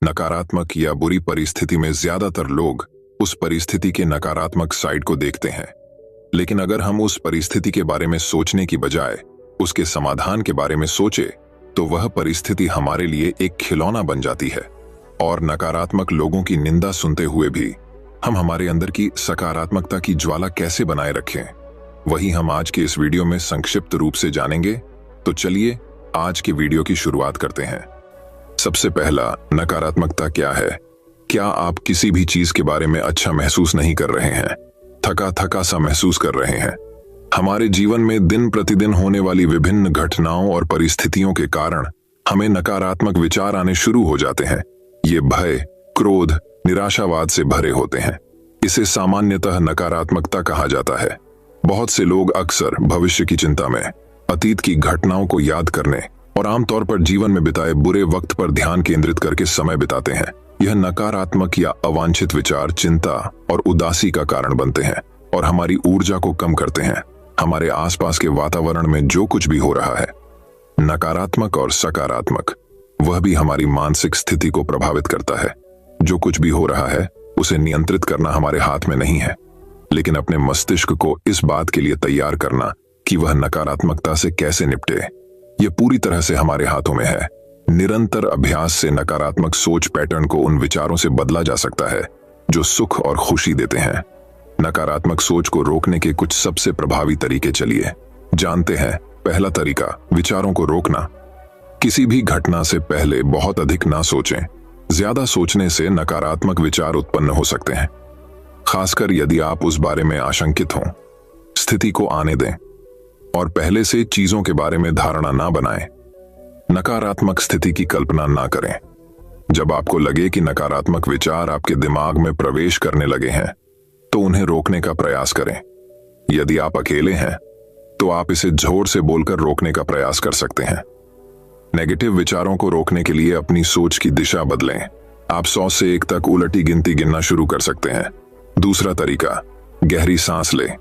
नकारात्मक या बुरी परिस्थिति में ज्यादातर लोग उस परिस्थिति के नकारात्मक साइड को देखते हैं, लेकिन अगर हम उस परिस्थिति के बारे में सोचने की बजाय उसके समाधान के बारे में सोचे तो वह परिस्थिति हमारे लिए एक खिलौना बन जाती है। और नकारात्मक लोगों की निंदा सुनते हुए भी हम हमारे अंदर की सकारात्मकता की ज्वाला कैसे बनाए रखें, वही हम आज के इस वीडियो में संक्षिप्त रूप से जानेंगे। तो चलिए आज के वीडियो की शुरुआत करते हैं। सबसे पहला, नकारात्मकता क्या है? क्या आप किसी भी चीज के बारे में अच्छा महसूस नहीं कर रहे हैं? थका थका सा महसूस कर रहे हैं? हमारे जीवन में दिन प्रतिदिन होने वाली विभिन्न घटनाओं और परिस्थितियों के कारण हमें नकारात्मक विचार आने शुरू हो जाते हैं। ये भय, क्रोध, निराशावाद से भरे होते हैं। इसे सामान्यतः नकारात्मकता कहा जाता है। बहुत से लोग अक्सर भविष्य की चिंता में, अतीत की घटनाओं को याद करने और आमतौर पर जीवन में बिताए बुरे वक्त पर ध्यान केंद्रित करके समय बिताते हैं। यह नकारात्मक या अवांछित विचार चिंता और उदासी का कारण बनते हैं और हमारी ऊर्जा को कम करते हैं। हमारे आसपास के वातावरण में जो कुछ भी हो रहा है, नकारात्मक और सकारात्मक, वह भी हमारी मानसिक स्थिति को प्रभावित करता है। जो कुछ भी हो रहा है उसे नियंत्रित करना हमारे हाथ में नहीं है, लेकिन अपने मस्तिष्क को इस बात के लिए तैयार करना कि वह नकारात्मकता से कैसे निपटे, यह पूरी तरह से हमारे हाथों में है। निरंतर अभ्यास से नकारात्मक सोच पैटर्न को उन विचारों से बदला जा सकता है जो सुख और खुशी देते हैं। नकारात्मक सोच को रोकने के कुछ सबसे प्रभावी तरीके चलिए जानते हैं। पहला तरीका, विचारों को रोकना। किसी भी घटना से पहले बहुत अधिक ना सोचें। ज्यादा सोचने से नकारात्मक विचार उत्पन्न हो सकते हैं, खासकर यदि आप उस बारे में आशंकित हों। स्थिति को आने दें और पहले से चीजों के बारे में धारणा ना बनाएं। नकारात्मक स्थिति की कल्पना ना करें। जब आपको लगे कि नकारात्मक विचार आपके दिमाग में प्रवेश करने लगे हैं तो उन्हें रोकने का प्रयास करें। यदि आप अकेले हैं तो आप इसे जोर से बोलकर रोकने का प्रयास कर सकते हैं। नेगेटिव विचारों को रोकने के लिए अपनी सोच की दिशा बदलें। आप 100 से 1 तक उलटी गिनती गिनना शुरू कर सकते हैं। दूसरा तरीका, गहरी सांस लें।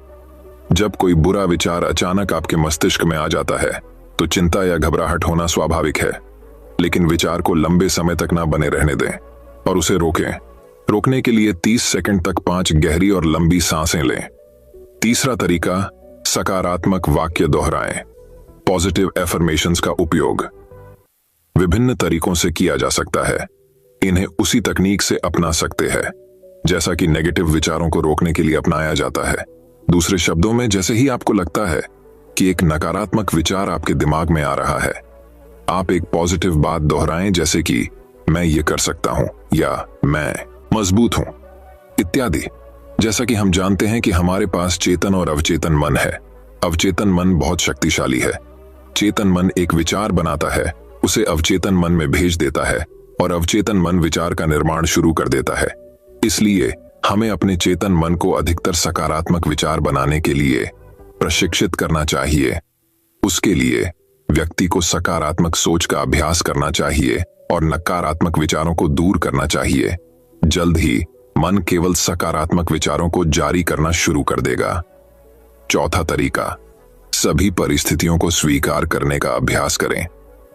जब कोई बुरा विचार अचानक आपके मस्तिष्क में आ जाता है तो चिंता या घबराहट होना स्वाभाविक है, लेकिन विचार को लंबे समय तक ना बने रहने दें और उसे रोकें। रोकने के लिए 30 सेकंड तक 5 गहरी और लंबी सांसें लें। तीसरा तरीका, सकारात्मक वाक्य दोहराएं। पॉजिटिव एफर्मेशंस का उपयोग विभिन्न तरीकों से किया जा सकता है। इन्हें उसी तकनीक से अपना सकते हैं जैसा कि नेगेटिव विचारों को रोकने के लिए अपनाया जाता है। दूसरे शब्दों में, जैसे ही आपको लगता है कि एक नकारात्मक विचार आपके दिमाग में आ रहा है, आप एक पॉजिटिव बात दोहराएं, जैसे कि मैं ये कर सकता हूं या मैं मजबूत हूं इत्यादि। जैसा कि हम जानते हैं कि हमारे पास चेतन और अवचेतन मन है। अवचेतन मन बहुत शक्तिशाली है। चेतन मन एक विचार बनाता है, उसे अवचेतन मन में भेज देता है और अवचेतन मन विचार का निर्माण शुरू कर देता है। इसलिए हमें अपने चेतन मन को अधिकतर सकारात्मक विचार बनाने के लिए प्रशिक्षित करना चाहिए। उसके लिए व्यक्ति को सकारात्मक सोच का अभ्यास करना चाहिए और नकारात्मक विचारों को दूर करना चाहिए। जल्द ही मन केवल सकारात्मक विचारों को जारी करना शुरू कर देगा। चौथा तरीका, सभी परिस्थितियों को स्वीकार करने का अभ्यास करें।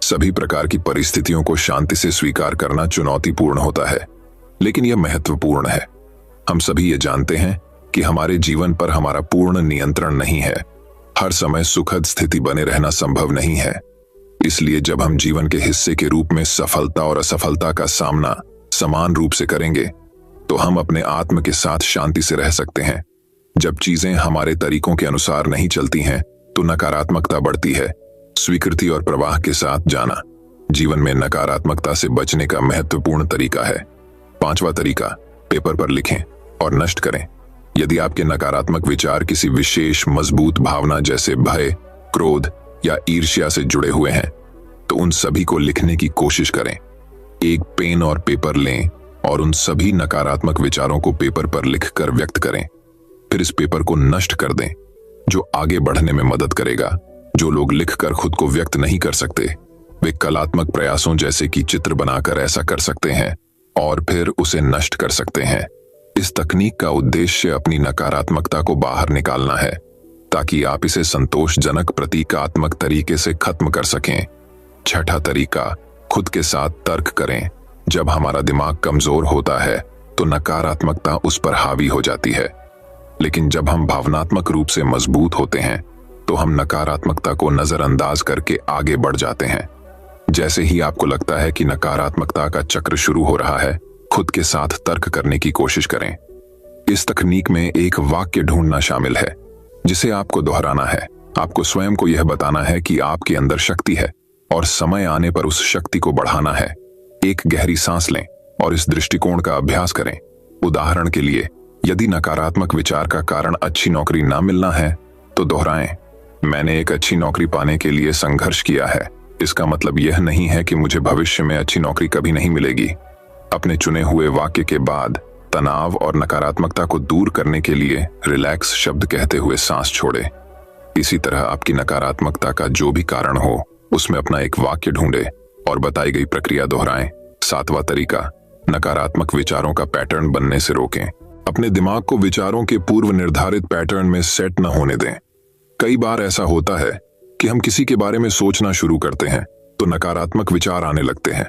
सभी प्रकार की परिस्थितियों को शांति से स्वीकार करना चुनौतीपूर्ण होता है, लेकिन यह महत्वपूर्ण है। हम सभी ये जानते हैं कि हमारे जीवन पर हमारा पूर्ण नियंत्रण नहीं है। हर समय सुखद स्थिति बने रहना संभव नहीं है। इसलिए जब हम जीवन के हिस्से के रूप में सफलता और असफलता का सामना समान रूप से करेंगे तो हम अपने आत्म के साथ शांति से रह सकते हैं। जब चीजें हमारे तरीकों के अनुसार नहीं चलती हैं तो नकारात्मकता बढ़ती है। स्वीकृति और प्रवाह के साथ जाना जीवन में नकारात्मकता से बचने का महत्वपूर्ण तरीका है। पांचवा तरीका, पेपर पर लिखें और नष्ट करें। यदि आपके नकारात्मक विचार किसी विशेष मजबूत भावना जैसे भय, क्रोध या ईर्ष्या से जुड़े हुए हैं तो उन सभी को लिखने की कोशिश करें। एक पेन और पेपर लें और उन सभी नकारात्मक विचारों को पेपर पर लिखकर व्यक्त करें। फिर इस पेपर को नष्ट कर दें, जो आगे बढ़ने में मदद करेगा। जो लोग लिखकर खुद को व्यक्त नहीं कर सकते, वे कलात्मक प्रयासों जैसे कि चित्र बनाकर ऐसा कर सकते हैं और फिर उसे नष्ट कर सकते हैं। इस तकनीक का उद्देश्य अपनी नकारात्मकता को बाहर निकालना है ताकि आप इसे संतोषजनक प्रतीकात्मक तरीके से खत्म कर सकें। छठा तरीका, खुद के साथ तर्क करें। जब हमारा दिमाग कमजोर होता है तो नकारात्मकता उस पर हावी हो जाती है, लेकिन जब हम भावनात्मक रूप से मजबूत होते हैं तो हम नकारात्मकता को नजरअंदाज करके आगे बढ़ जाते हैं। जैसे ही आपको लगता है कि नकारात्मकता का चक्र शुरू हो रहा है, खुद के साथ तर्क करने की कोशिश करें। इस तकनीक में एक वाक्य ढूंढना शामिल है जिसे आपको दोहराना है। आपको स्वयं को यह बताना है कि आपके अंदर शक्ति है और समय आने पर उस शक्ति को बढ़ाना है। एक गहरी सांस लें और इस दृष्टिकोण का अभ्यास करें। उदाहरण के लिए, यदि नकारात्मक विचार का कारण अच्छी नौकरी ना मिलना है तो दोहराएं, मैंने एक अच्छी नौकरी पाने के लिए संघर्ष किया है। इसका मतलब यह नहीं है कि मुझे भविष्य में अच्छी नौकरी कभी नहीं मिलेगी। अपने चुने हुए वाक्य के बाद तनाव और नकारात्मकता को दूर करने के लिए रिलैक्स शब्द कहते हुए सांस छोड़ें। इसी तरह आपकी नकारात्मकता का जो भी कारण हो, उसमें अपना एक वाक्य ढूंढें और बताई गई प्रक्रिया दोहराएं। 7वां तरीका, नकारात्मक विचारों का पैटर्न बनने से रोकें। अपने दिमाग को विचारों के पूर्व निर्धारित पैटर्न में सेट न होने दें। कई बार ऐसा होता है कि हम किसी के बारे में सोचना शुरू करते हैं तो नकारात्मक विचार आने लगते हैं।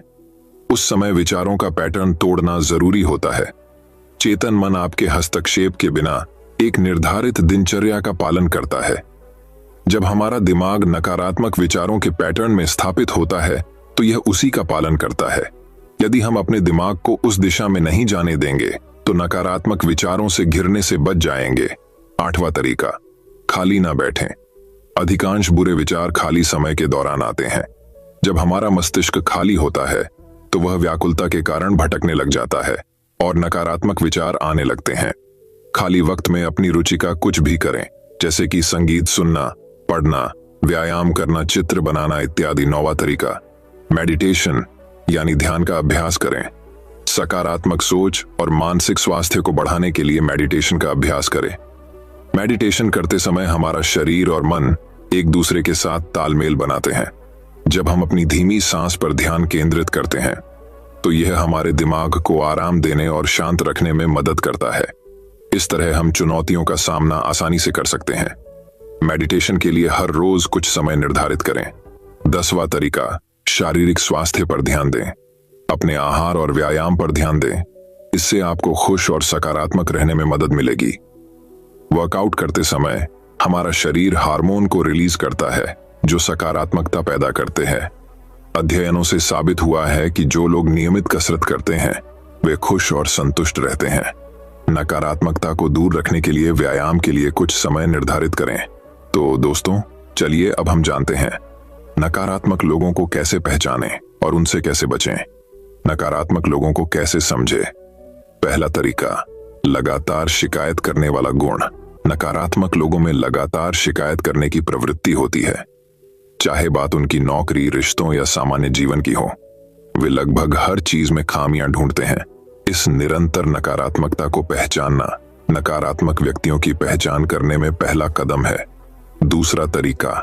उस समय विचारों का पैटर्न तोड़ना जरूरी होता है। चेतन मन आपके हस्तक्षेप के बिना एक निर्धारित दिनचर्या का पालन करता है। जब हमारा दिमाग नकारात्मक विचारों के पैटर्न में स्थापित होता है तो यह उसी का पालन करता है। यदि हम अपने दिमाग को उस दिशा में नहीं जाने देंगे तो नकारात्मक विचारों से घिरने से बच जाएंगे। 8वां तरीका, खाली ना बैठें। अधिकांश बुरे विचार खाली समय के दौरान आते हैं। जब हमारा मस्तिष्क खाली होता है तो वह व्याकुलता के कारण भटकने लग जाता है और नकारात्मक विचार आने लगते हैं। खाली वक्त में अपनी रुचि का कुछ भी करें, जैसे कि संगीत सुनना, पढ़ना, व्यायाम करना, चित्र बनाना इत्यादि। 9वां तरीका, मेडिटेशन यानी ध्यान का अभ्यास करें। सकारात्मक सोच और मानसिक स्वास्थ्य को बढ़ाने के लिए मेडिटेशन का अभ्यास करें। मेडिटेशन करते समय हमारा शरीर और मन एक दूसरे के साथ तालमेल बनाते हैं। जब हम अपनी धीमी सांस पर ध्यान केंद्रित करते हैं तो यह हमारे दिमाग को आराम देने और शांत रखने में मदद करता है। इस तरह हम चुनौतियों का सामना आसानी से कर सकते हैं। मेडिटेशन के लिए हर रोज कुछ समय निर्धारित करें। 10वां तरीका, शारीरिक स्वास्थ्य पर ध्यान दें। अपने आहार और व्यायाम पर ध्यान दें। इससे आपको खुश और सकारात्मक रहने में मदद मिलेगी। वर्कआउट करते समय हमारा शरीर हार्मोन को रिलीज करता है जो सकारात्मकता पैदा करते हैं। अध्ययनों से साबित हुआ है कि जो लोग नियमित कसरत करते हैं वे खुश और संतुष्ट रहते हैं। नकारात्मकता को दूर रखने के लिए व्यायाम के लिए कुछ समय निर्धारित करें। तो दोस्तों, चलिए अब हम जानते हैं नकारात्मक लोगों को कैसे पहचानें और उनसे कैसे बचें। नकारात्मक लोगों को कैसे समझें। पहला तरीका, लगातार शिकायत करने वाला गुण। नकारात्मक लोगों में लगातार शिकायत करने की प्रवृत्ति होती है, चाहे बात उनकी नौकरी, रिश्तों या सामान्य जीवन की हो। वे लगभग हर चीज में खामियां ढूंढते हैं। इस निरंतर नकारात्मकता को पहचानना नकारात्मक व्यक्तियों की पहचान करने में पहला कदम है। दूसरा तरीका,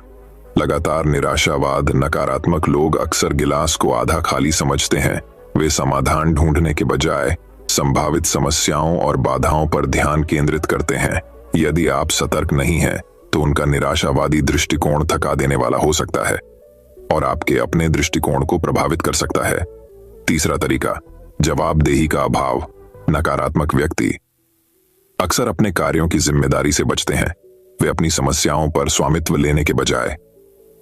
लगातार निराशावाद। नकारात्मक लोग अक्सर गिलास को आधा खाली समझते हैं। वे समाधान ढूंढने के बजाय संभावित समस्याओं और बाधाओं पर ध्यान केंद्रित करते हैं। यदि आप सतर्क नहीं हैं तो उनका निराशावादी दृष्टिकोण थका देने वाला हो सकता है और आपके अपने दृष्टिकोण को प्रभावित कर सकता है। तीसरा तरीका, जवाबदेही का अभाव। नकारात्मक व्यक्ति अक्सर अपने कार्यों की जिम्मेदारी से बचते हैं। वे अपनी समस्याओं पर स्वामित्व लेने के बजाय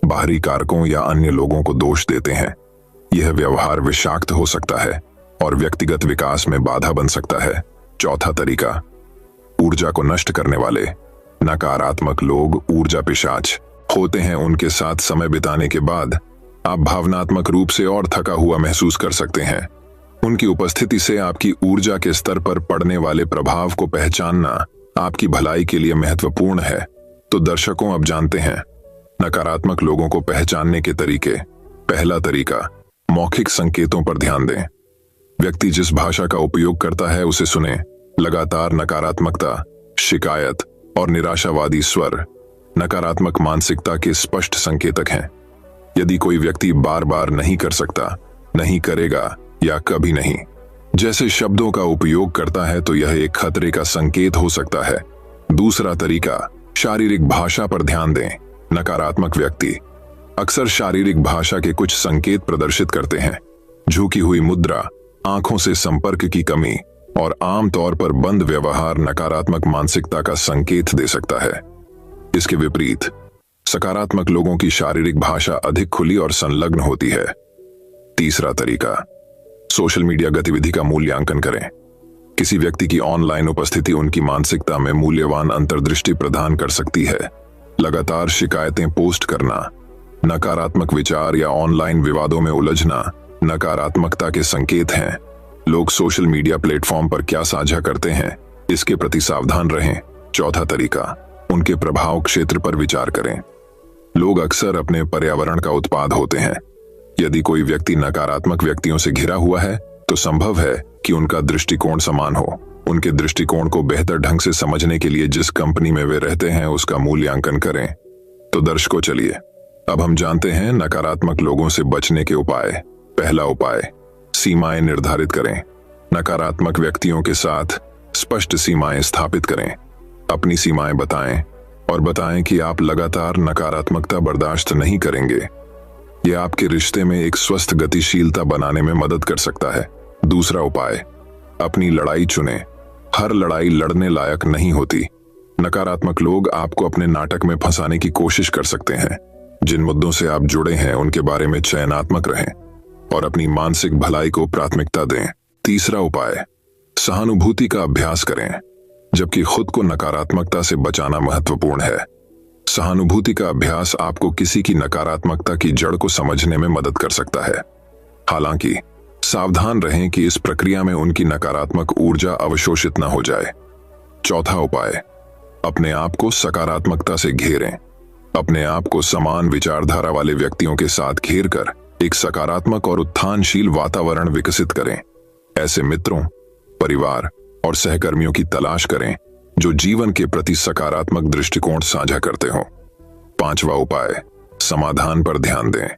बाहरी कारकों या अन्य लोगों को दोष देते हैं। यह व्यवहार विषाक्त हो सकता है और व्यक्तिगत विकास में बाधा बन सकता है। चौथा तरीका, ऊर्जा को नष्ट करने वाले। नकारात्मक लोग ऊर्जा पिशाच होते हैं। उनके साथ समय बिताने के बाद आप भावनात्मक रूप से और थका हुआ महसूस कर सकते हैं। उनकी उपस्थिति से आपकी ऊर्जा के स्तर पर पड़ने वाले प्रभाव को पहचानना आपकी भलाई के लिए महत्वपूर्ण है। तो दर्शकों, अब जानते हैं नकारात्मक लोगों को पहचानने के तरीके। पहला तरीका, मौखिक संकेतों पर ध्यान दें। व्यक्ति जिस भाषा का उपयोग करता है उसे सुने। लगातार नकारात्मकता, शिकायत और निराशावादी स्वर नकारात्मक मानसिकता के स्पष्ट संकेतक हैं। यदि कोई व्यक्ति बार बार नहीं कर सकता, नहीं करेगा या कभी नहीं जैसे शब्दों का उपयोग करता है तो यह एक खतरे का संकेत हो सकता है। दूसरा तरीका, शारीरिक भाषा पर ध्यान दें। नकारात्मक व्यक्ति अक्सर शारीरिक भाषा के कुछ संकेत प्रदर्शित करते हैं। झुकी हुई मुद्रा, आंखों से संपर्क की कमी और आमतौर पर बंद व्यवहार नकारात्मक मानसिकता का संकेत दे सकता है। इसके विपरीत सकारात्मक लोगों की शारीरिक भाषा अधिक खुली और संलग्न होती है। तीसरा तरीका, सोशल मीडिया गतिविधि का मूल्यांकन करें। किसी व्यक्ति की ऑनलाइन उपस्थिति उनकी मानसिकता में मूल्यवान अंतर्दृष्टि प्रदान कर सकती है। लगातार शिकायतें पोस्ट करना, नकारात्मक विचार या ऑनलाइन विवादों में उलझना नकारात्मकता के संकेत हैं। लोग सोशल मीडिया प्लेटफॉर्म पर क्या साझा करते हैं, इसके प्रति सावधान रहें। चौथा तरीका, उनके प्रभाव क्षेत्र पर विचार करें। लोग अक्सर अपने पर्यावरण का उत्पाद होते हैं। यदि कोई व्यक्ति नकारात्मक व्यक्तियों से घिरा हुआ है तो संभव है कि उनका दृष्टिकोण समान हो। उनके दृष्टिकोण को बेहतर ढंग से समझने के लिए जिस कंपनी में वे रहते हैं उसका मूल्यांकन करें। तो दर्शकों, चलिए अब हम जानते हैं नकारात्मक लोगों से बचने के उपाय। पहला उपाय, सीमाएं निर्धारित करें। नकारात्मक व्यक्तियों के साथ स्पष्ट सीमाएं स्थापित करें। अपनी सीमाएं बताएं और बताएं कि आप लगातार नकारात्मकता बर्दाश्त नहीं करेंगे। यह आपके रिश्ते में एक स्वस्थ गतिशीलता बनाने में मदद कर सकता है। दूसरा उपाय, अपनी लड़ाई चुनें। हर लड़ाई लड़ने लायक नहीं होती। नकारात्मक लोग आपको अपने नाटक में फंसाने की कोशिश कर सकते हैं। जिन मुद्दों से आप जुड़े हैं उनके बारे में चयनात्मक रहें और अपनी मानसिक भलाई को प्राथमिकता दें। तीसरा उपाय, सहानुभूति का अभ्यास करें। जबकि खुद को नकारात्मकता से बचाना महत्वपूर्ण है, सहानुभूति का अभ्यास आपको किसी की नकारात्मकता की जड़ को समझने में मदद कर सकता है। हालांकि सावधान रहें कि इस प्रक्रिया में उनकी नकारात्मक ऊर्जा अवशोषित न हो जाए। चौथा उपाय, अपने आप को सकारात्मकता से घेरें। अपने आप को समान विचारधारा वाले व्यक्तियों के साथ घेर कर एक सकारात्मक और उत्थानशील वातावरण विकसित करें। ऐसे मित्रों, परिवार और सहकर्मियों की तलाश करें जो जीवन के प्रति सकारात्मक दृष्टिकोण साझा करते हों। पांचवा उपाय, समाधान पर ध्यान दें।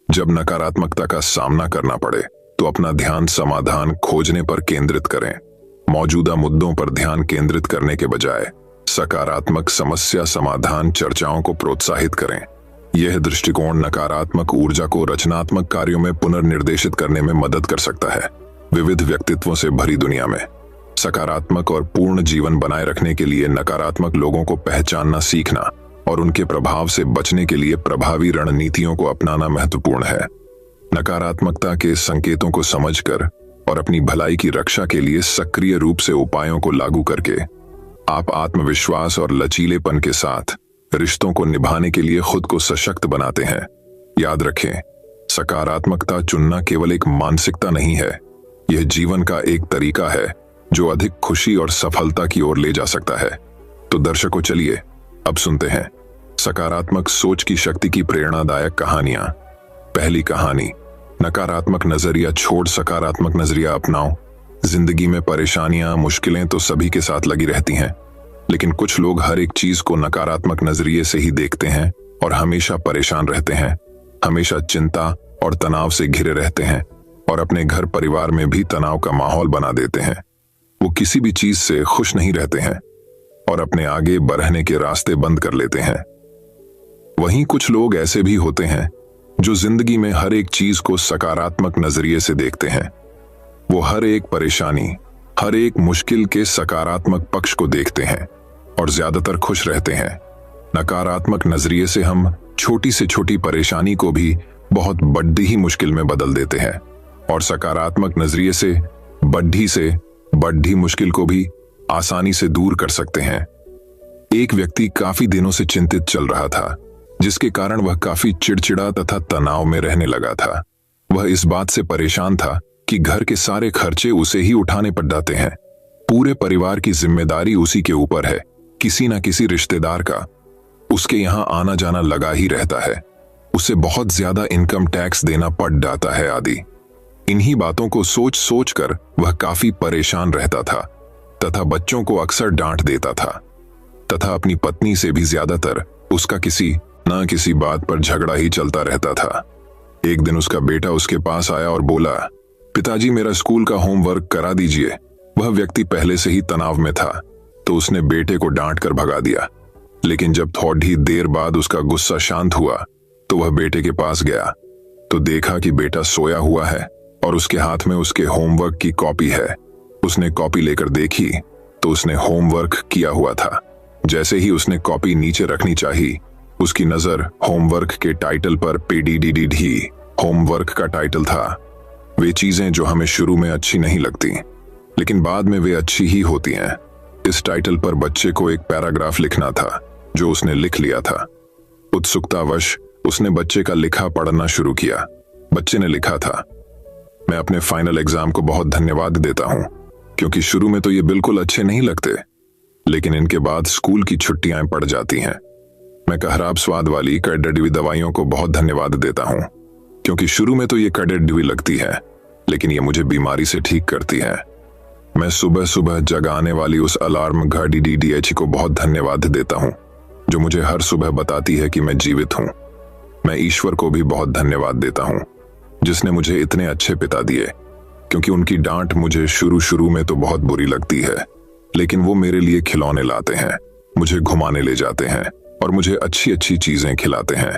जब नकारात्मकता का सामना करना पड़े तो अपना ध्यान समाधान खोजने पर केंद्रित करें। मौजूदा मुद्दों पर ध्यान केंद्रित करने के बजाय सकारात्मक समस्या समाधान चर्चाओं को प्रोत्साहित करें। यह दृष्टिकोण नकारात्मक ऊर्जा को रचनात्मक कार्यों में पुनर्निर्देशित करने में मदद कर सकता है। विविध व्यक्तित्वों से भरी दुनिया में सकारात्मक और पूर्ण जीवन बनाए रखने के लिए नकारात्मक लोगों को पहचानना सीखना और उनके प्रभाव से बचने के लिए प्रभावी रणनीतियों को अपनाना महत्वपूर्ण है। नकारात्मकता के संकेतों को समझकर और अपनी भलाई की रक्षा के लिए सक्रिय रूप से उपायों को लागू करके आप आत्मविश्वास और लचीलेपन के साथ रिश्तों को निभाने के लिए खुद को सशक्त बनाते हैं। याद रखें, सकारात्मकता चुनना केवल एक मानसिकता नहीं है, यह जीवन का एक तरीका है जो अधिक खुशी और सफलता की ओर ले जा सकता है। तो दर्शकों, चलिए अब सुनते हैं सकारात्मक सोच की शक्ति की प्रेरणादायक कहानियां। पहली कहानी, नकारात्मक नजरिया छोड़ सकारात्मक नजरिया अपनाओ। जिंदगी में परेशानियां, मुश्किलें तो सभी के साथ लगी रहती हैं, लेकिन कुछ लोग हर एक चीज को नकारात्मक नजरिए से ही देखते हैं और हमेशा परेशान रहते हैं, हमेशा चिंता और तनाव से घिरे रहते हैं और अपने घर परिवार में भी तनाव का माहौल बना देते हैं। वो किसी भी चीज से खुश नहीं रहते हैं और अपने आगे बढ़ने के रास्ते बंद कर लेते हैं। वहीं कुछ लोग ऐसे भी होते हैं जो जिंदगी में हर एक चीज को सकारात्मक नजरिए से देखते हैं। वो हर एक परेशानी, हर एक मुश्किल के सकारात्मक पक्ष को देखते हैं और ज्यादातर खुश रहते हैं। नकारात्मक नजरिए से हम छोटी से छोटी परेशानी को भी बहुत बड़ी ही मुश्किल में बदल देते हैं और सकारात्मक नजरिए से बड़ी मुश्किल को भी आसानी से दूर कर सकते हैं। एक व्यक्ति काफी दिनों से चिंतित चल रहा था, जिसके कारण वह काफी चिड़चिड़ा तथा तनाव में रहने लगा था। वह इस बात से परेशान था कि घर के सारे खर्चे उसे ही उठाने पड़ जाते हैं। पूरे परिवार की जिम्मेदारी उसी के ऊपर है। किसी न किसी रिश्तेदार का उसके यहाँ आना जाना लगा ही रहता है। उसे बहुत ज्यादा इनकम टैक्स देना पड़ जाता है आदि। इन्हीं बातों को सोच सोच कर वह काफी परेशान रहता था तथा बच्चों को अक्सर डांट देता था तथा अपनी पत्नी से भी ज्यादातर उसका किसी न किसी बात पर झगड़ा ही चलता रहता था। एक दिन उसका बेटा उसके पास आया और बोला, पिताजी मेरा स्कूल का होमवर्क करा दीजिए। वह व्यक्ति पहले से ही तनाव में था तो उसने बेटे को डांट कर भगा दिया। लेकिन जब थोड़ी देर बाद उसका गुस्सा शांत हुआ तो वह बेटे के पास गया तो देखा कि बेटा सोया हुआ है और उसके हाथ में उसके होमवर्क की कॉपी है। उसने कॉपी लेकर देखी तो उसने होमवर्क किया हुआ था। जैसे ही उसने कॉपी नीचे रखनी चाहिए, उसकी नजर होमवर्क के टाइटल पर पीडीडीडी होमवर्क का टाइटल था। वे चीजें जो हमें शुरू में अच्छी नहीं लगती, लेकिन बाद में वे अच्छी ही होती हैं। इस टाइटल पर बच्चे को एक पैराग्राफ लिखना था, जो उसने लिख लिया था। उत्सुकतावश उसने बच्चे का लिखा पढ़ना शुरू किया। बच्चे ने लिखा था, मैं अपने फाइनल एग्जाम को बहुत धन्यवाद देता हूं, क्योंकि शुरू में तो ये बिल्कुल अच्छे नहीं लगते, लेकिन इनके बाद स्कूल की छुट्टियां पड़ जाती हैं। मैं खराब स्वाद वाली कैडेडवी दवाइयों को बहुत धन्यवाद देता हूं, क्योंकि शुरू में तो ये कैडेडवी लगती है, लेकिन ये मुझे बीमारी से ठीक करती है। मैं सुबह सुबह जगाने वाली उस अलार्म घड़ी DDH को बहुत धन्यवाद देता हूं, जो मुझे हर सुबह बताती है कि मैं जीवित हूं। मैं ईश्वर को भी बहुत धन्यवाद देता हूं, जिसने मुझे इतने अच्छे पिता दिए, क्योंकि उनकी डांट मुझे शुरू में तो बहुत बुरी लगती है, लेकिन वो मेरे लिए खिलौने लाते हैं, मुझे घुमाने ले जाते हैं और मुझे अच्छी अच्छी चीजें खिलाते हैं।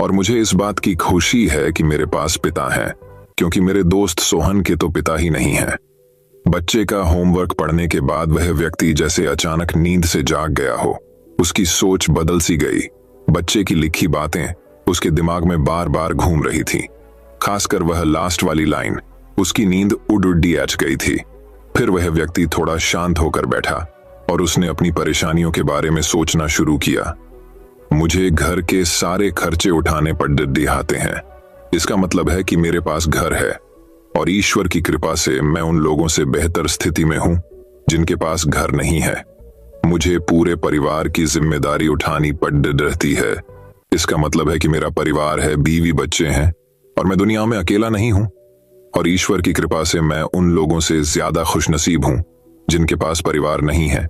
और मुझे इस बात की खुशी है कि मेरे पास पिता हैं, क्योंकि मेरे दोस्त सोहन के तो पिता ही नहीं हैं। बच्चे का होमवर्क पढ़ने के बाद वह व्यक्ति जैसे अचानक नींद से जाग गया हो। उसकी सोच बदल सी गई। बच्चे की लिखी बातें उसके दिमाग में बार बार घूम रही थी, खासकर वह लास्ट वाली लाइन। उसकी नींद उड़ गई थी। फिर वह व्यक्ति थोड़ा शांत होकर बैठा और उसने अपनी परेशानियों के बारे में सोचना शुरू किया। मुझे घर के सारे खर्चे उठाने पर डिहाते हैं। इसका मतलब है कि मेरे पास घर है, और ईश्वर की कृपा से मैं उन लोगों से बेहतर स्थिति में हूं जिनके पास घर नहीं है। मुझे पूरे परिवार की जिम्मेदारी उठानी पड़ रहती है। इसका मतलब है कि मेरा परिवार है, बीवी बच्चे हैं, और मैं दुनिया में अकेला नहीं हूं। और ईश्वर की कृपा से मैं उन लोगों से ज्यादा खुशनसीब हूं जिनके पास परिवार नहीं है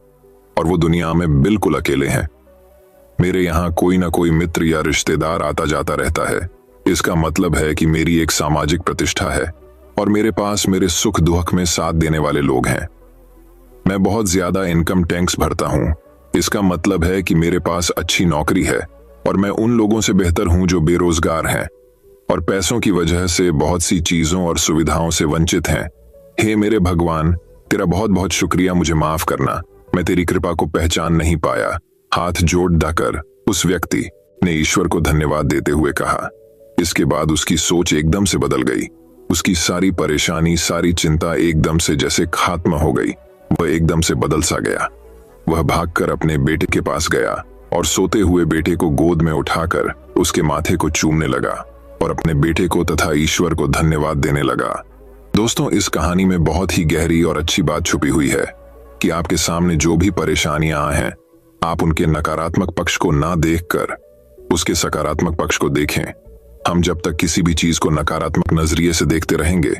और वो दुनिया में बिल्कुल अकेले हैं। मेरे यहाँ कोई ना कोई मित्र या रिश्तेदार आता जाता रहता है। इसका मतलब है कि मेरी एक सामाजिक प्रतिष्ठा है और मेरे पास मेरे सुख दुख में साथ देने वाले लोग हैं। मैं बहुत ज्यादा इनकम टैक्स भरता हूँ। इसका मतलब है कि मेरे पास अच्छी नौकरी है और मैं उन लोगों से बेहतर हूं जो बेरोजगार हैं और पैसों की वजह से बहुत सी चीजों और सुविधाओं से वंचित हैं। हे मेरे भगवान, तेरा बहुत बहुत शुक्रिया, मुझे माफ करना, मैं तेरी कृपा को पहचान नहीं पाया। हाथ जोड़ दाकर उस व्यक्ति ने ईश्वर को धन्यवाद देते हुए कहा। इसके बाद उसकी सोच एकदम से बदल गई। उसकी सारी परेशानी, सारी चिंता एकदम से जैसे खात्मा हो गई। वह एकदम से बदल सा गया। वह भागकर अपने बेटे के पास गया और सोते हुए बेटे को गोद में उठाकर उसके माथे को चूमने लगा और अपने बेटे को तथा ईश्वर को धन्यवाद देने लगा। दोस्तों, इस कहानी में बहुत ही गहरी और अच्छी बात छुपी हुई है कि आपके सामने जो भी परेशानियां हैं, आप उनके नकारात्मक पक्ष को ना देखकर उसके सकारात्मक पक्ष को देखें। हम जब तक किसी भी चीज को नकारात्मक नजरिए से देखते रहेंगे,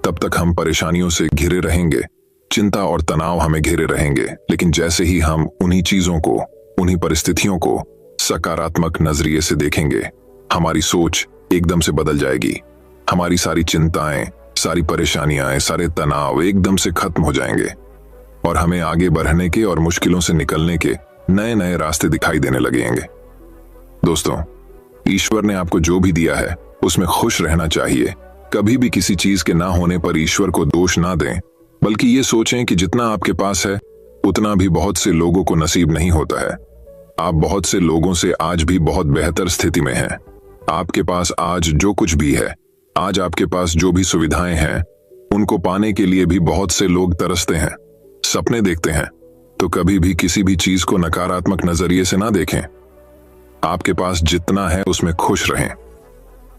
तब तक हम परेशानियों से घिरे रहेंगे। चिंता और तनाव हमें घेरे रहेंगे। लेकिन जैसे ही हम उन्हीं चीजों को, उन्हीं परिस्थितियों को सकारात्मक नजरिए से देखेंगे, हमारी सोच एकदम से बदल जाएगी। हमारी सारी चिंताएं, सारी परेशानियां, सारे तनाव एकदम से खत्म हो जाएंगे और हमें आगे बढ़ने के और मुश्किलों से निकलने के नए नए रास्ते दिखाई देने लगेंगे। दोस्तों, ईश्वर ने आपको जो भी दिया है उसमें खुश रहना चाहिए। कभी भी किसी चीज के ना होने पर ईश्वर को दोष ना दें, बल्कि ये सोचें कि जितना आपके पास है उतना भी बहुत से लोगों को नसीब नहीं होता है। आप बहुत से लोगों से आज भी बहुत बेहतर स्थिति में हैं। आपके पास आज जो कुछ भी है, आज आपके पास जो भी सुविधाएं हैं, उनको पाने के लिए भी बहुत से लोग तरसते हैं, सपने देखते हैं। तो कभी भी किसी भी चीज को नकारात्मक नजरिए से ना देखें। आपके पास जितना है उसमें खुश रहें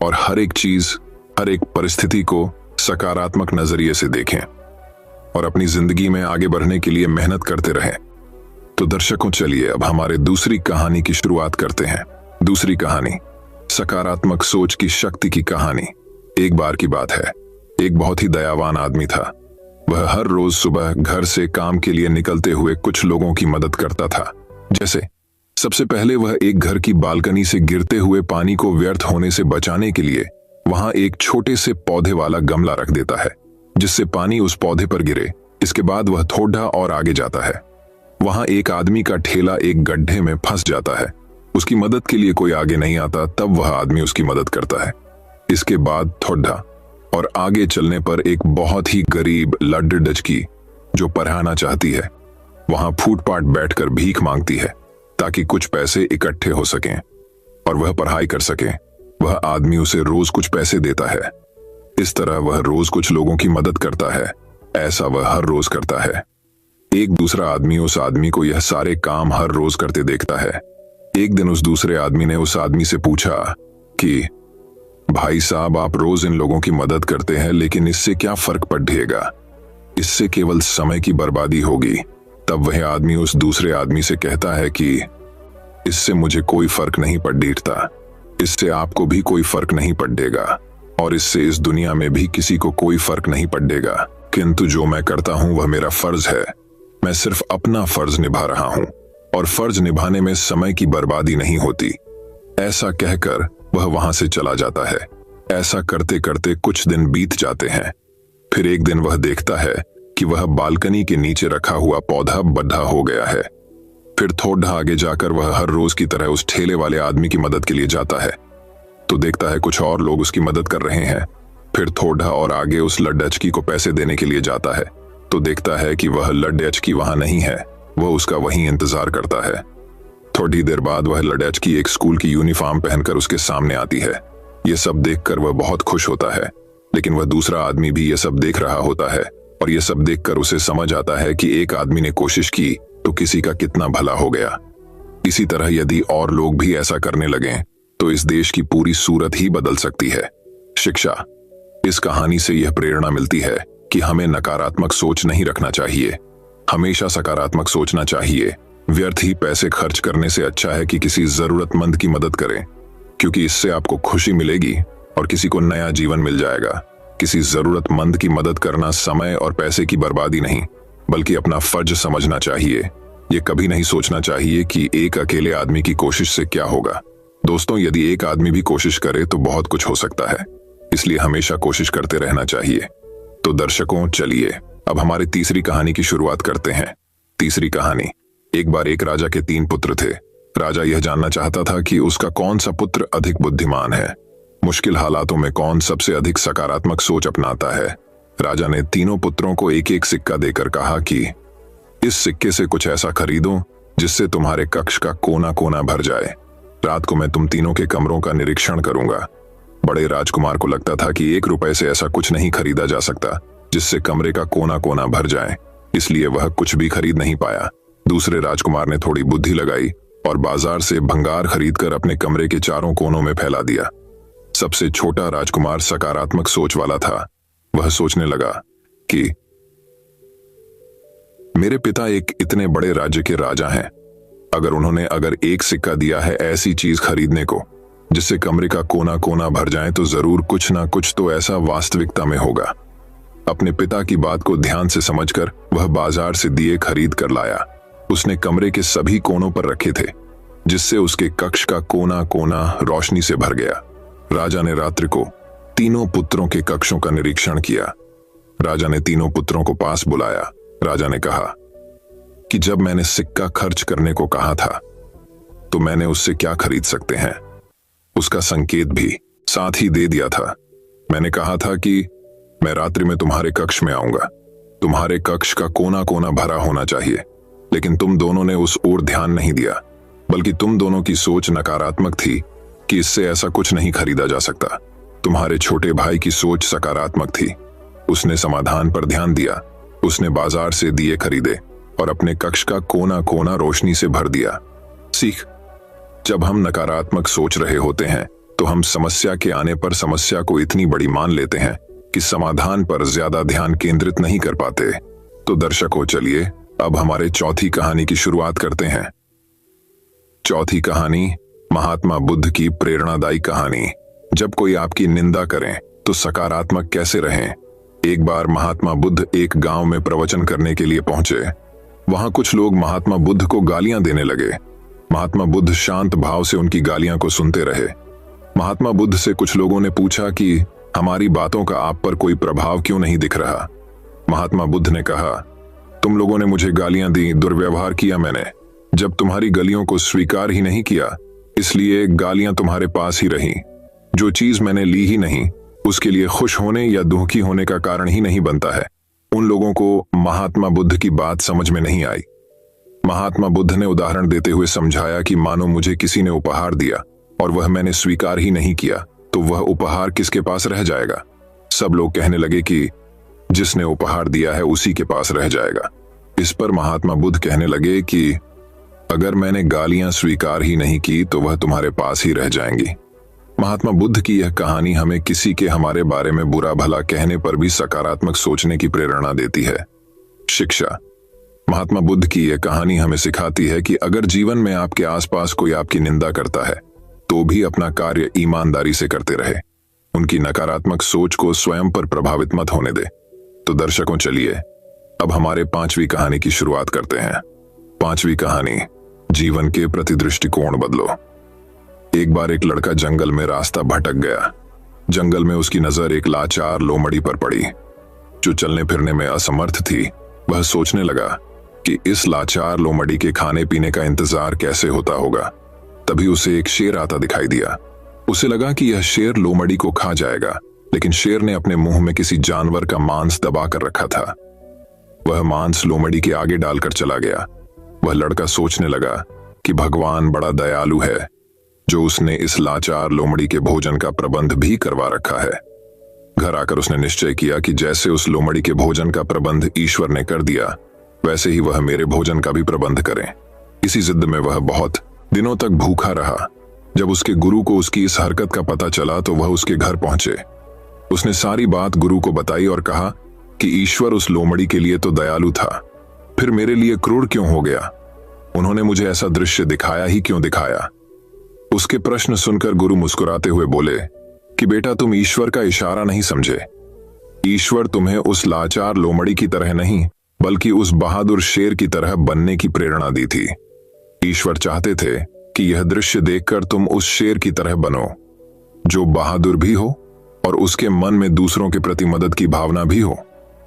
और हर एक चीज, हर एक परिस्थिति को सकारात्मक नजरिए से देखें और अपनी जिंदगी में आगे बढ़ने के लिए मेहनत करते रहें। तो दर्शकों, चलिए अब हमारे दूसरी कहानी की शुरुआत करते हैं। दूसरी कहानी, सकारात्मक सोच की शक्ति की कहानी। एक बार की बात है, एक बहुत ही दयावान आदमी था। वह हर रोज सुबह घर से काम के लिए निकलते हुए कुछ लोगों की मदद करता था। जैसे सबसे पहले वह एक घर की बालकनी से गिरते हुए पानी को व्यर्थ होने से बचाने के लिए वहां एक छोटे से पौधे वाला गमला रख देता है, जिससे पानी उस पौधे पर गिरे। इसके बाद वह थोड़ा और आगे जाता है। वहां एक आदमी का ठेला एक गड्ढे में फंस जाता है। उसकी मदद के लिए कोई आगे नहीं आता, तब वह आदमी उसकी मदद करता है। इसके बाद थोड़ा और आगे चलने पर एक बहुत ही गरीब लड़की जो पढ़ाना चाहती है वहां फुटपाथ बैठकर भीख मांगती है ताकि कुछ पैसे इकट्ठे हो सकें और वह पढ़ाई कर सके। वह आदमी उसे रोज कुछ पैसे देता है। इस तरह वह रोज कुछ लोगों की मदद करता है। ऐसा वह हर रोज करता है। एक दूसरा आदमी उस आदमी को यह सारे काम हर रोज करते देखता है। एक दिन उस दूसरे आदमी ने उस आदमी से पूछा कि भाई साहब, आप रोज इन लोगों की मदद करते हैं, लेकिन इससे क्या फर्क पड़ेगा? इससे केवल समय की बर्बादी होगी। तब वह आदमी उस दूसरे आदमी से कहता है कि इससे मुझे कोई फर्क नहीं पड़ता, इससे आपको भी कोई फर्क नहीं पड़ेगा और इससे इस दुनिया में भी किसी को कोई फर्क नहीं पड़ेगा। किंतु जो मैं करता हूं वह मेरा फर्ज है। मैं सिर्फ अपना फर्ज निभा रहा हूं और फर्ज निभाने में समय की बर्बादी नहीं होती। ऐसा कहकर वह वहां से चला जाता है। ऐसा करते करते कुछ दिन बीत जाते हैं। फिर एक दिन वह देखता है कि वह बालकनी के नीचे रखा हुआ पौधा बड्ढा हो गया है। फिर थोड़ा आगे जाकर वह हर रोज की तरह उस ठेले वाले आदमी की मदद के लिए जाता है तो देखता है कुछ और लोग उसकी मदद कर रहे हैं। फिर थोड़ा और आगे उस लड़की को पैसे देने के लिए जाता है तो देखता है कि वह लड़की वहां नहीं है। वह उसका वहीं इंतजार करता है। थोड़ी देर बाद वह लड़की एक स्कूल की यूनिफॉर्म पहनकर उसके सामने आती है। यह सब देखकर वह बहुत खुश होता है, लेकिन वह दूसरा आदमी भी यह सब देख रहा होता है और यह सब देखकर उसे समझ आता है कि एक आदमी ने कोशिश की तो किसी का कितना भला हो गया। इसी तरह यदि और लोग भी ऐसा करने लगें तो इस देश की पूरी सूरत ही बदल सकती है। शिक्षा। इस कहानी से यह प्रेरणा मिलती है कि हमें नकारात्मक सोच नहीं रखना चाहिए, हमेशा सकारात्मक सोचना चाहिए। व्यर्थ ही पैसे खर्च करने से अच्छा है कि किसी जरूरतमंद की मदद करें, क्योंकि इससे आपको खुशी मिलेगी और किसी को नया जीवन मिल जाएगा। किसी जरूरतमंद की मदद करना समय और पैसे की बर्बादी नहीं, बल्कि अपना फर्ज समझना चाहिए। ये कभी नहीं सोचना चाहिए कि एक अकेले आदमी की कोशिश से क्या होगा। दोस्तों, यदि एक आदमी भी कोशिश करे तो बहुत कुछ हो सकता है, इसलिए हमेशा कोशिश करते रहना चाहिए। तो दर्शकों, चलिए अब हमारी तीसरी कहानी की शुरुआत करते हैं। तीसरी कहानी। एक बार एक राजा के 3 पुत्र थे। राजा यह जानना चाहता था कि उसका कौन सा पुत्र अधिक बुद्धिमान है, मुश्किल हालातों में कौन सबसे अधिक सकारात्मक सोच अपनाता है। राजा ने तीनों पुत्रों को एक एक सिक्का देकर कहा कि इस सिक्के से कुछ ऐसा खरीदो जिससे तुम्हारे कक्ष का कोना कोना भर जाए। रात को मैं तुम तीनों के कमरों का निरीक्षण करूंगा। बड़े राजकुमार को लगता था कि 1 रुपए से ऐसा कुछ नहीं खरीदा जा सकता जिससे कमरे का कोना कोना भर जाए, इसलिए वह कुछ भी खरीद नहीं पाया। दूसरे राजकुमार ने थोड़ी बुद्धि लगाई और बाजार से भंगार खरीदकर अपने कमरे के चारों कोनों में फैला दिया। सबसे छोटा राजकुमार सकारात्मक सोच वाला था। वह सोचने लगा कि मेरे पिता एक इतने बड़े राज्य के राजा हैं। अगर एक सिक्का दिया है ऐसी चीज खरीदने को जिससे कमरे का कोना कोना भर जाए, तो जरूर कुछ ना कुछ तो ऐसा वास्तविकता में होगा। अपने पिता की बात को ध्यान से समझकर वह बाजार से दिए खरीद कर लाया। उसने कमरे के सभी कोनों पर रखे थे, जिससे उसके कक्ष का कोना कोना रोशनी से भर गया। राजा ने रात्रि को तीनों पुत्रों के कक्षों का निरीक्षण किया। राजा ने तीनों पुत्रों को पास बुलाया। राजा ने कहा कि जब मैंने सिक्का खर्च करने को कहा था तो मैंने उससे क्या खरीद सकते हैं, उसका संकेत भी साथ ही दे दिया था। मैंने कहा था कि मैं रात्रि में तुम्हारे कक्ष में आऊंगा, तुम्हारे कक्ष का कोना कोना भरा होना चाहिए, लेकिन तुम दोनों ने उस ओर ध्यान नहीं दिया, बल्कि तुम दोनों की सोच नकारात्मक थी कि इससे ऐसा कुछ नहीं खरीदा जा सकता। तुम्हारे छोटे भाई की सोच सकारात्मक थी। उसने समाधान पर ध्यान दिया। उसने बाजार से दिए खरीदे और अपने कक्ष का कोना कोना रोशनी से भर दिया। सीख। जब हम नकारात्मक सोच रहे होते हैं तो हम समस्या के आने पर समस्या को इतनी बड़ी मान लेते हैं कि समाधान पर ज्यादा ध्यान केंद्रित नहीं कर पाते। तो दर्शकों, चलिए अब हमारे चौथी कहानी की शुरुआत करते हैं। चौथी कहानी, महात्मा बुद्ध की प्रेरणादायी कहानी। जब कोई आपकी निंदा करे तो सकारात्मक कैसे रहें। एक बार महात्मा बुद्ध एक गांव में प्रवचन करने के लिए पहुंचे। वहां कुछ लोग महात्मा बुद्ध को गालियां देने लगे। महात्मा बुद्ध शांत भाव से उनकी गालियां को सुनते रहे। महात्मा बुद्ध से कुछ लोगों ने पूछा कि हमारी बातों का आप पर कोई प्रभाव क्यों नहीं दिख रहा। महात्मा बुद्ध ने कहा, तुम लोगों ने मुझे गालियां दी, दुर्व्यवहार किया मैंने। जब तुम्हारी गलियों को स्वीकार ही नहीं किया, इसलिए गालियां तुम्हारे पास ही रहीं। जो चीज मैंने ली ही नहीं उसके लिए खुश होने या दुखी होने का कारण ही नहीं बनता है। उन लोगों को महात्मा बुद्ध की बात समझ में नहीं आई। महात्मा बुद्ध ने उदाहरण देते हुए समझाया कि मानो मुझे किसी ने उपहार दिया और वह मैंने स्वीकार ही नहीं किया, तो वह उपहार किसके पास रह जाएगा? सब लोग कहने लगे कि जिसने उपहार दिया है उसी के पास रह जाएगा। इस पर महात्मा बुद्ध कहने लगे कि अगर मैंने गालियां स्वीकार ही नहीं की तो वह तुम्हारे पास ही रह जाएंगी। महात्मा बुद्ध की यह कहानी हमें किसी के हमारे बारे में बुरा भला कहने पर भी सकारात्मक सोचने की प्रेरणा देती है। शिक्षा। महात्मा बुद्ध की यह कहानी हमें सिखाती है कि अगर जीवन में आपके आसपास कोई आपकी निंदा करता है तो भी अपना कार्य ईमानदारी से करते रहे। उनकी नकारात्मक सोच को स्वयं पर प्रभावित मत होने दे। तो दर्शकों, चलिए अब हमारे 5वीं कहानी की शुरुआत करते हैं। 5वीं कहानी, जीवन के प्रति दृष्टिकोण बदलो। एक बार एक लड़का जंगल में रास्ता भटक गया। जंगल में उसकी नजर एक लाचार लोमड़ी पर पड़ी जो चलने फिरने में असमर्थ थी। वह सोचने लगा कि इस लाचार लोमड़ी के खाने पीने का इंतजार कैसे होता होगा। तभी उसे एक शेर आता दिखाई दिया। उसे लगा कि यह शेर लोमड़ी को खा जाएगा, लेकिन शेर ने अपने मुंह में किसी जानवर का मांस दबा कर रखा था। वह मांस लोमड़ी के आगे डालकर चला गया। वह लड़का सोचने लगा कि भगवान बड़ा दयालु है जो उसने इस लाचार लोमड़ी के भोजन का प्रबंध भी करवा रखा है। घर आकर उसने निश्चय किया कि जैसे उस लोमड़ी के भोजन का प्रबंध ईश्वर ने कर दिया, वैसे ही वह मेरे भोजन का भी प्रबंध करें। इसी जिद में वह बहुत दिनों तक भूखा रहा। जब उसके गुरु को उसकी इस हरकत का पता चला तो वह उसके घर पहुंचे। उसने सारी बात गुरु को बताई और कहा कि ईश्वर उस लोमड़ी के लिए तो दयालु था, फिर मेरे लिए क्रूर क्यों हो गया? उन्होंने मुझे ऐसा दृश्य दिखाया ही क्यों दिखाया? उसके प्रश्न सुनकर गुरु मुस्कुराते हुए बोले कि बेटा, तुम ईश्वर का इशारा नहीं समझे। ईश्वर तुम्हें उस लाचार लोमड़ी की तरह नहीं बल्कि उस बहादुर शेर की तरह बनने की प्रेरणा दी थी। ईश्वर चाहते थे कि यह दृश्य देखकर तुम उस शेर की तरह बनो जो बहादुर भी हो और उसके मन में दूसरों के प्रति मदद की भावना भी हो।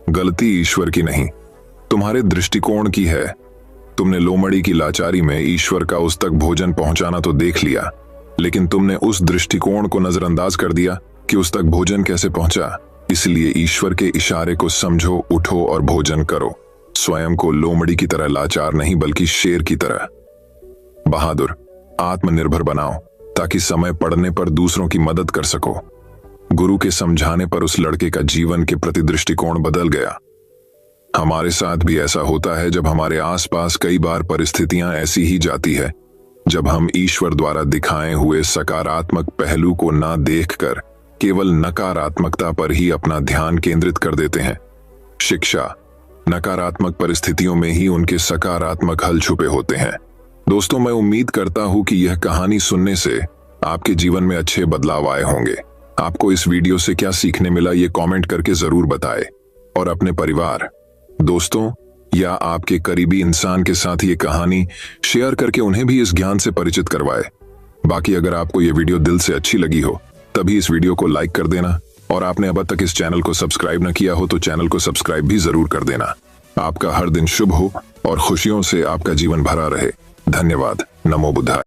गलती ईश्वर की नहीं, तुम्हारे दृष्टिकोण की है। तुमने लोमड़ी की लाचारी में ईश्वर का उस तक भोजन पहुंचाना तो देख लिया, लेकिन तुमने उस दृष्टिकोण को नजरअंदाज कर दिया कि उस तक भोजन कैसे पहुंचा। इसलिए ईश्वर के इशारे को समझो, उठो और भोजन करो। स्वयं को लोमड़ी की तरह लाचार नहीं बल्कि शेर की तरह बहादुर, आत्मनिर्भर बनाओ ताकि समय पड़ने पर दूसरों की मदद कर सको। गुरु के समझाने पर उस लड़के का जीवन के प्रति दृष्टिकोण बदल गया। हमारे साथ भी ऐसा होता है जब हमारे आसपास कई बार परिस्थितियां ऐसी ही जाती है जब हम ईश्वर द्वारा दिखाए हुए सकारात्मक पहलू को ना देखकर केवल नकारात्मकता पर ही अपना ध्यान केंद्रित कर देते हैं। शिक्षा। नकारात्मक परिस्थितियों में ही उनके सकारात्मक हल छुपे होते हैं। दोस्तों, मैं उम्मीद करता हूं कि यह कहानी सुनने से आपके जीवन में अच्छे बदलाव आए होंगे। आपको इस वीडियो से क्या सीखने मिला ये कमेंट करके जरूर बताएं और अपने परिवार, दोस्तों या आपके करीबी इंसान के साथ ये कहानी शेयर करके उन्हें भी इस ज्ञान से परिचित करवाएं। बाकी अगर आपको ये वीडियो दिल से अच्छी लगी हो तभी इस वीडियो को लाइक कर देना और आपने अब तक इस चैनल को सब्सक्राइब न किया हो तो चैनल को सब्सक्राइब भी जरूर कर देना। आपका हर दिन शुभ हो और खुशियों से आपका जीवन भरा रहे। धन्यवाद। नमो बुद्धाय।